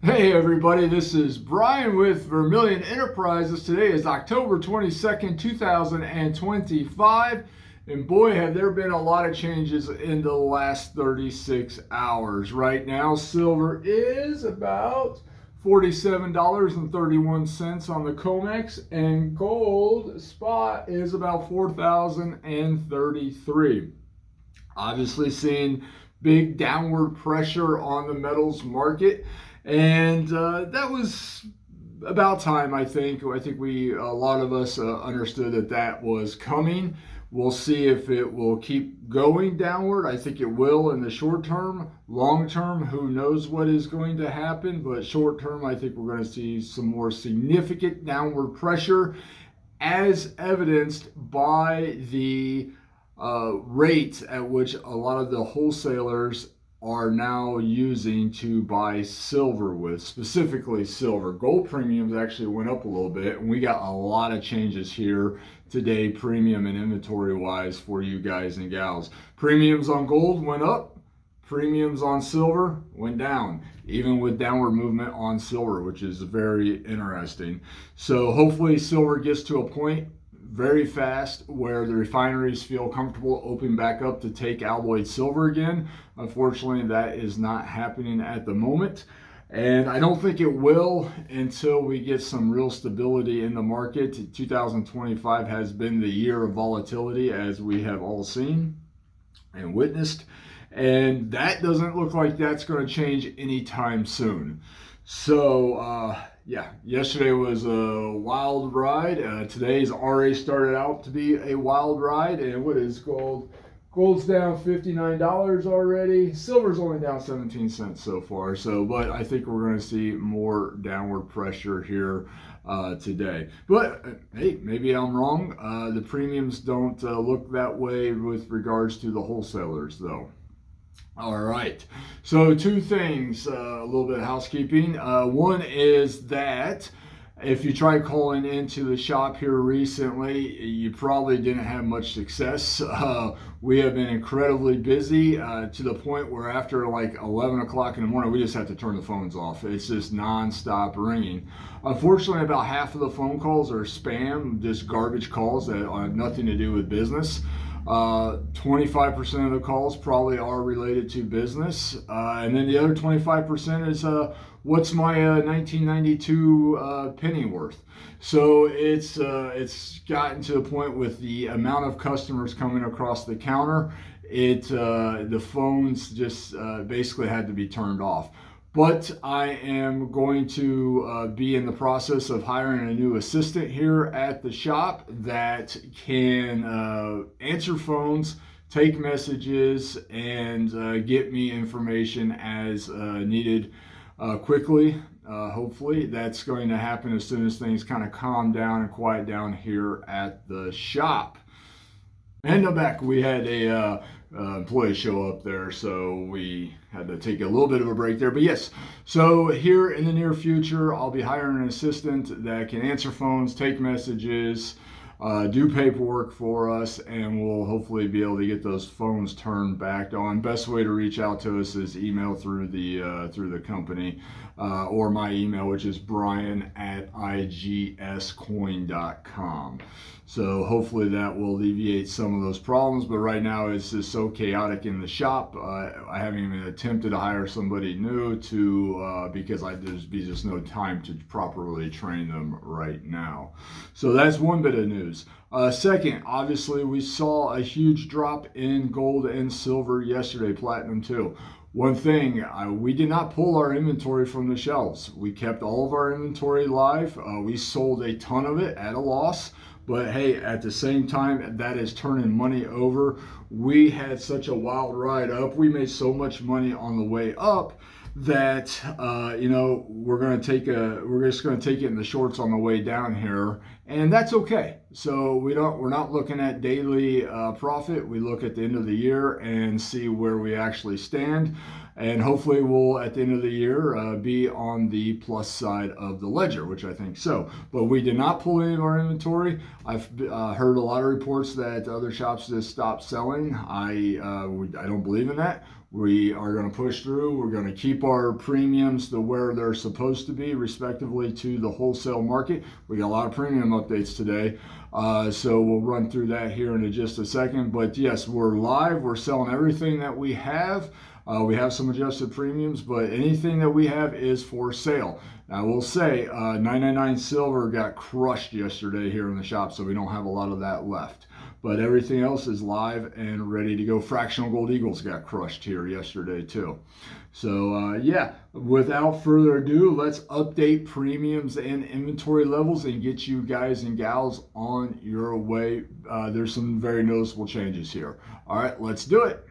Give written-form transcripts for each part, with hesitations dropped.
Hey everybody, this is Brian with Vermillion Enterprises. Today is October 22nd, 2025. And boy, have there been a lot of changes in the last 36 hours. Right now, silver is about $47.31 on the COMEX, and gold spot is about $4,033. Obviously seeing big downward pressure on the metals market, and that was about time. I think we, a lot of us, understood that that was coming. We'll see if it will keep going downward. I think it will in the short term. Long term, who knows what is going to happen, but short term, I think we're going to see some more significant downward pressure, as evidenced by the rate at which a lot of the wholesalers are now using to buy silver with, specifically silver. Gold premiums actually went up a little bit, and we got a lot of changes here today, premium and inventory wise, for you guys and gals. Premiums on gold went up, premiums on silver went down, even with downward movement on silver, which is very interesting. So hopefully silver gets to a point very fast where the refineries feel comfortable opening back up to take alloyed silver again. Unfortunately, that is not happening at the moment, and I don't think it will until we get some real stability in the market. 2025 has been the year of volatility, as we have all seen and witnessed, and that doesn't look like that's going to change anytime soon. So yeah, yesterday was a wild ride. Today's already started out to be a wild ride. And what is gold? Gold's down $59 already. Silver's only down 17 cents so far. So, but I think we're going to see more downward pressure here today. But hey, maybe I'm wrong. The premiums don't look that way with regards to the wholesalers, though. All right, so two things, a little bit of housekeeping. One is that if you tried calling into the shop here recently, you probably didn't have much success. We have been incredibly busy to the point where after like 11 o'clock in the morning, we just have to turn the phones off. It's just nonstop ringing. Unfortunately, about half of the phone calls are spam, just garbage calls that have nothing to do with business. 25% of the calls probably are related to business, and then the other 25% is what's my 1992 penny worth. So it's gotten to the point with the amount of customers coming across the counter, the phones just basically had to be turned off. But I am going to be in the process of hiring a new assistant here at the shop that can answer phones, take messages, and get me information as needed quickly. Hopefully that's going to happen as soon as things kind of calm down and quiet down here at the shop. And I'm back. We had a employee show up there, so we had to take a little bit of a break there. But yes, so here in the near future, I'll be hiring an assistant that can answer phones, take messages, do paperwork for us, and we'll hopefully be able to get those phones turned back on. Best way to reach out to us is email through the company, or my email, which is brian@igscoin.com. So hopefully that will alleviate some of those problems. But right now it's just so chaotic in the shop. I haven't even attempted to hire somebody new because there's just no time to properly train them right now. So that's one bit of news. Second, obviously we saw a huge drop in gold and silver yesterday, platinum too. One thing, we did not pull our inventory from the shelves. We kept all of our inventory live. We sold a ton of it at a loss. But hey, at the same time, that is turning money over. We had such a wild ride up. We made so much money on the way up that we're just going to take it in the shorts on the way down here, and that's okay. So we're not looking at daily profit. We look at the end of the year and see where we actually stand. and hopefully we'll, at the end of the year, be on the plus side of the ledger, which I think so. But we did not pull any of our inventory. I've heard a lot of reports that other shops just stopped selling. I don't believe in that. We are going to push through. We're going to keep our premiums to where they're supposed to be, respectively to the wholesale market. We got a lot of premium updates today, so we'll run through that here in just a second. But yes, we're live. We're selling everything that we have. We have some adjusted premiums, but anything that we have is for sale. I will say 999 silver got crushed yesterday here in the shop, so we don't have a lot of that left. But everything else is live and ready to go. Fractional gold eagles got crushed here yesterday too. So yeah, without further ado, let's update premiums and inventory levels and get you guys and gals on your way. There's some very noticeable changes here. All right, let's do it.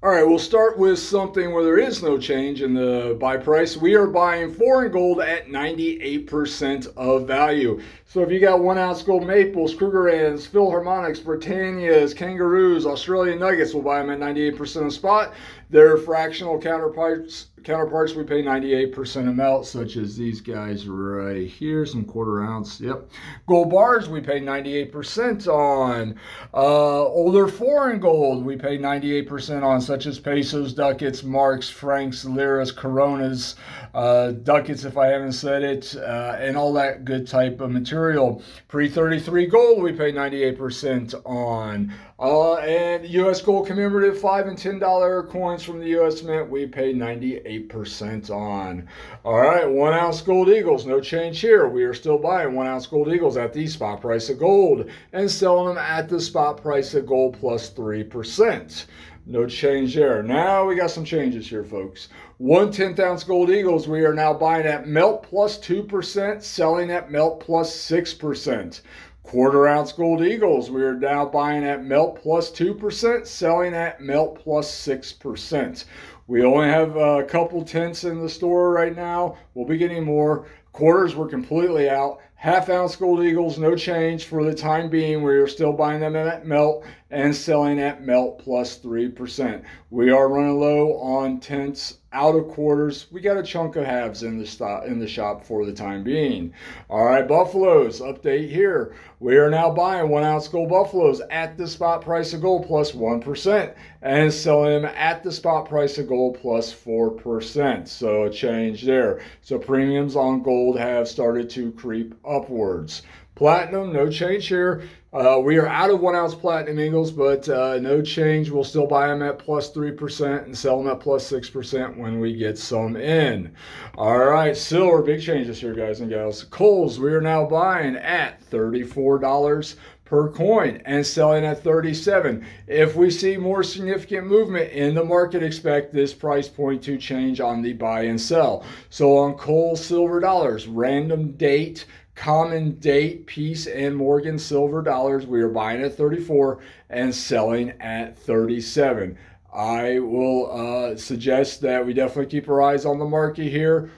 All right, we'll start with something where there is no change in the buy price. We are buying foreign gold at 98% of value. So if you got 1 ounce gold maples, Krugerrands, Philharmonics, Britannias, Kangaroos, Australian nuggets, we'll buy them at 98% of spot. Their fractional counterparts we pay 98% of melt, such as these guys right here, some 1/4 ounce. Yep. Gold bars we pay 98% on. Older foreign gold we pay 98% on, such as pesos, ducats, marks, francs, liras, coronas, ducats if I haven't said it, and all that good type of material. Pre-33 gold we pay 98% on. And U.S. gold commemorative $5 and $10 coins from the U.S. Mint we pay 98% on. All right, 1 ounce gold eagles, no change here. We are still buying 1 ounce gold eagles at the spot price of gold and selling them at the spot price of gold plus 3%. No change there. Now we got some changes here, folks. 1 10th ounce gold eagles we are now buying at melt plus 2%, selling at melt plus 6%. 1/4 ounce gold eagles we are now buying at melt plus 2%, selling at melt plus 6%. We only have a couple tenths in the store right now. We'll be getting more. Quarters we're completely out. 1/2 ounce gold eagles, no change for the time being. We are still buying them at melt and selling at melt plus 3%. We are running low on tenths out of quarters. We got a chunk of halves in the shop for the time being. All right, buffaloes, update here. We are now buying 1 ounce gold buffaloes at the spot price of gold plus 1% and selling them at the spot price of gold plus 4%. So a change there. So premiums on gold have started to creep upwards. Platinum, no change here. We are out of 1 ounce platinum eagles, but no change. We'll still buy them at plus 3% and sell them at plus 6% when we get some in. All right, silver, big changes here, guys and gals. Coals, we are now buying at $34 per coin and selling at 37. If we see more significant movement in the market, expect this price point to change on the buy and sell. So on coal, silver, dollars, random date, common date, Peace and Morgan silver dollars, we are buying at 34 and selling at 37. I will suggest that we definitely keep our eyes on the market here.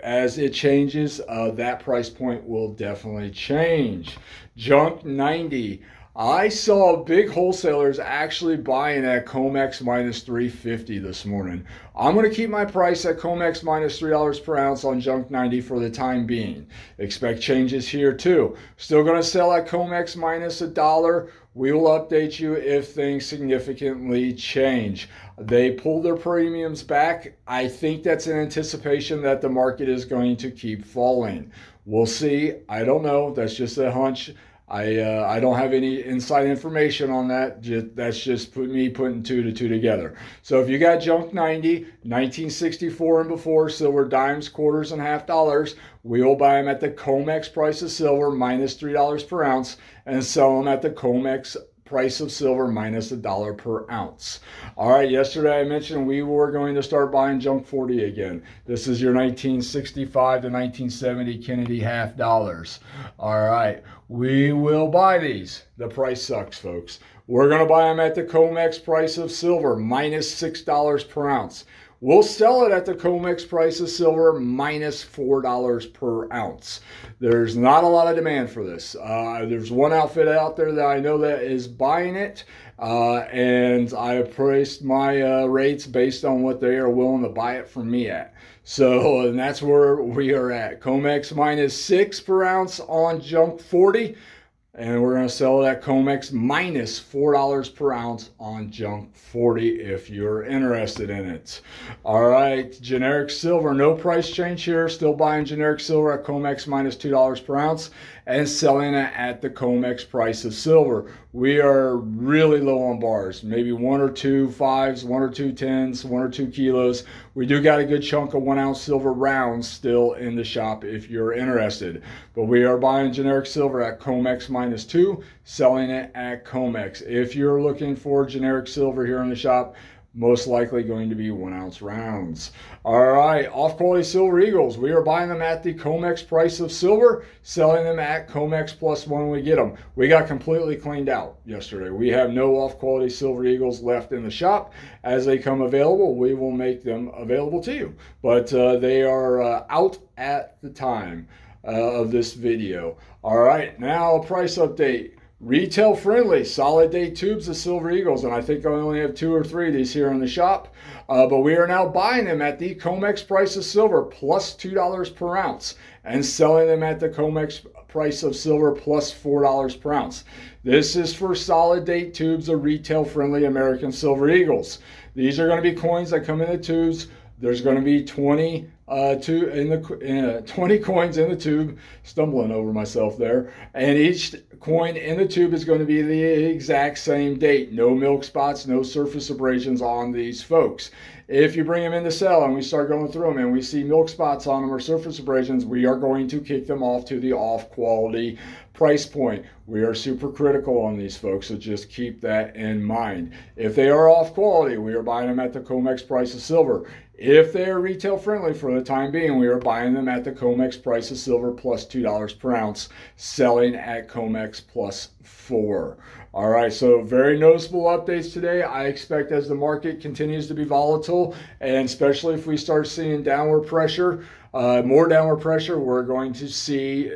As it changes, that price point will definitely change. Junk 90. I saw big wholesalers actually buying at COMEX minus 350 this morning. I'm going to keep my price at COMEX minus $3 per ounce on Junk 90 for the time being. Expect changes here too. Still going to sell at COMEX minus $1. We will update you if things significantly change. They pulled their premiums back. I think that's in anticipation that the market is going to keep falling. We'll see. I don't know. That's just a hunch. I don't have any inside information on that. That's just me putting 2 to 2 together. So if you got Junk 90, 1964 and before, silver dimes, quarters, and $half, we will buy them at the COMEX price of silver minus $3 per ounce and sell them at the COMEX price of silver minus $1 per ounce. All right, yesterday I mentioned we were going to start buying Junk 40 again. This is your 1965 to 1970 Kennedy $half. All right, we will buy these. The price sucks, folks. We're going to buy them at the COMEX price of silver minus $6 per ounce. we'll sell it at the COMEX price of silver minus $4 per ounce. There's not a lot of demand for this. There's one outfit out there that I know that is buying it, and I have priced my rates based on what they are willing to buy it from me at. So, and that's where we are at. COMEX minus 6 per ounce on junk 40. And we're going to sell it at COMEX minus $4 per ounce on junk 40 if you're interested in it. All right, generic silver, no price change here. Still buying generic silver at COMEX minus $2 per ounce and selling it at the COMEX price of silver. We are really low on bars, maybe 1 or 2 5s, 1 or 2 10s, 1 or 2 kilos. We do got a good chunk of 1 ounce silver rounds still in the shop if you're interested. But we are buying generic silver at COMEX minus 2, selling it at COMEX. If you're looking for generic silver here in the shop, most likely going to be 1 ounce rounds. All right, off-quality silver eagles. We are buying them at the COMEX price of silver, selling them at COMEX plus 1 when we get them. We got completely cleaned out yesterday. We have no off-quality silver eagles left in the shop. As they come available, we will make them available to you. But they are out at the time of this video. All right, now a price update. Retail friendly, solid date tubes of silver eagles, and I think I only have 2 or 3 of these here in the shop, but we are now buying them at the COMEX price of silver plus $2 per ounce and selling them at the COMEX price of silver plus $4 per ounce. This is for solid date tubes of retail friendly American silver eagles. These are going to be coins that come in the tubes. There's going to be 20 20 coins in the tube, stumbling over myself there, and each coin in the tube is going to be the exact same date. No milk spots, no surface abrasions on these folks. If you bring them in to sell and we start going through them and we see milk spots on them or surface abrasions, we are going to kick them off to the off quality price point. We are super critical on these folks, so just keep that in mind. If they are off quality, we are buying them at the COMEX price of silver. If they are retail friendly for the time being, we are buying them at the COMEX price of silver plus $2 per ounce, selling at COMEX plus 4. All right, so very noticeable updates today. I expect as the market continues to be volatile, and especially if we start seeing downward pressure, more downward pressure, we're going to see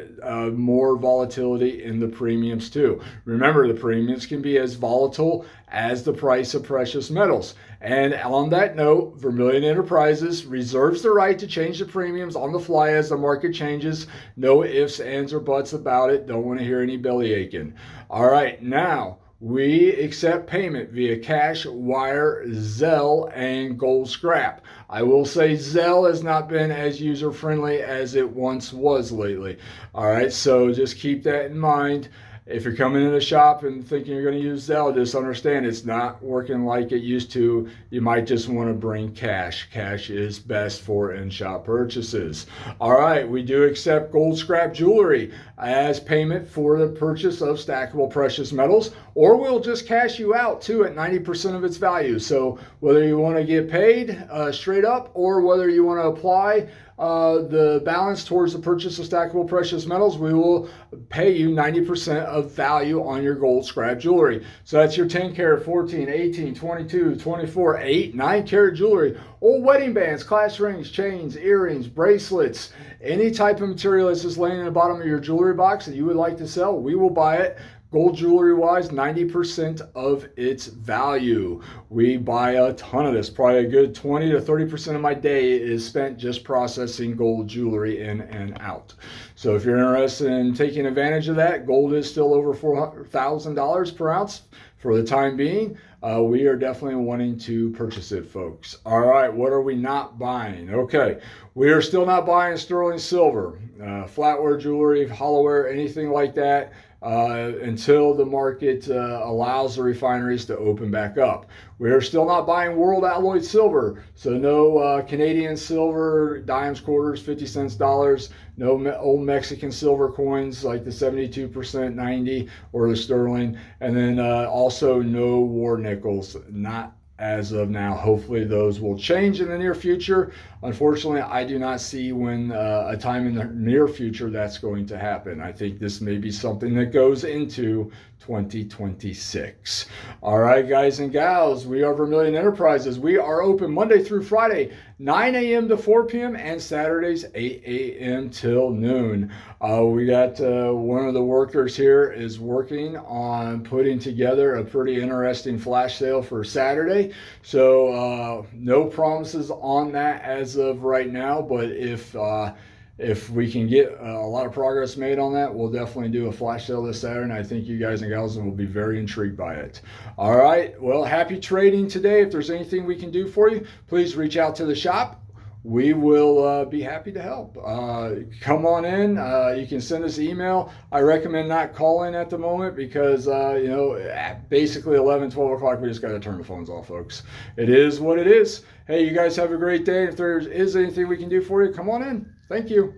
more volatility in the premiums too. Remember, the premiums can be as volatile as the price of precious metals. And on that note, Vermillion Enterprises reserves the right to change the premiums on the fly as the market changes. No ifs, ands, or buts about it. Don't want to hear any belly aching. All right, now we accept payment via cash, wire, Zelle, and gold scrap. I will say Zelle has not been as user-friendly as it once was lately. All right, so just keep that in mind. If you're coming in the shop and thinking you're going to use Zelle, just understand it's not working like it used to. You might just want to bring cash. Cash is best for in-shop purchases. All right, we do accept gold scrap jewelry as payment for the purchase of stackable precious metals, or we'll just cash you out too at 90% of its value. So whether you want to get paid straight up or whether you want to apply the balance towards the purchase of stackable precious metals, we will pay you 90% of value on your gold scrap jewelry. So that's your 10 karat, 14, 18, 22, 24, 8, 9 karat jewelry, old wedding bands, class rings, chains, earrings, bracelets, any type of material that's just laying in the bottom of your jewelry box that you would like to sell, we will buy it. Gold jewelry wise, 90% of its value. We buy a ton of this. Probably a good 20 to 30% of my day is spent just processing gold jewelry in and out. So if you're interested in taking advantage of that, gold is still over $4,000 per ounce for the time being. We are definitely wanting to purchase it, folks. All right, what are we not buying? Okay, we are still not buying sterling silver, flatware jewelry, hollowware, anything like that. Until the market allows the refineries to open back up. We are still not buying world alloyed silver, so no Canadian silver, dimes, quarters, 50 cents, dollars, no old Mexican silver coins like the 72%, 90, or the sterling, and then also no war nickels, not as of now. Hopefully those will change in the near future. Unfortunately, I do not see when a time in the near future that's going to happen. I think this may be something that goes into 2026. All right, guys and gals, we are Vermillion Enterprises. We are open Monday through Friday, 9 a.m. to 4 p.m. and Saturdays, 8 a.m. till noon. We got one of the workers here is working on putting together a pretty interesting flash sale for Saturday. So no promises on that as of right now, but if we can get a lot of progress made on that, we'll definitely do a flash sale this Saturday, and I think you guys and gals will be very intrigued by it. All right, well, happy trading today. If there's anything we can do for you, please reach out to the shop. We will be happy to help. Come on in. You can send us email. I recommend not calling at the moment because, at basically 11, 12 o'clock, we just got to turn the phones off, folks. It is what it is. Hey, you guys have a great day. If there is anything we can do for you, come on in. Thank you.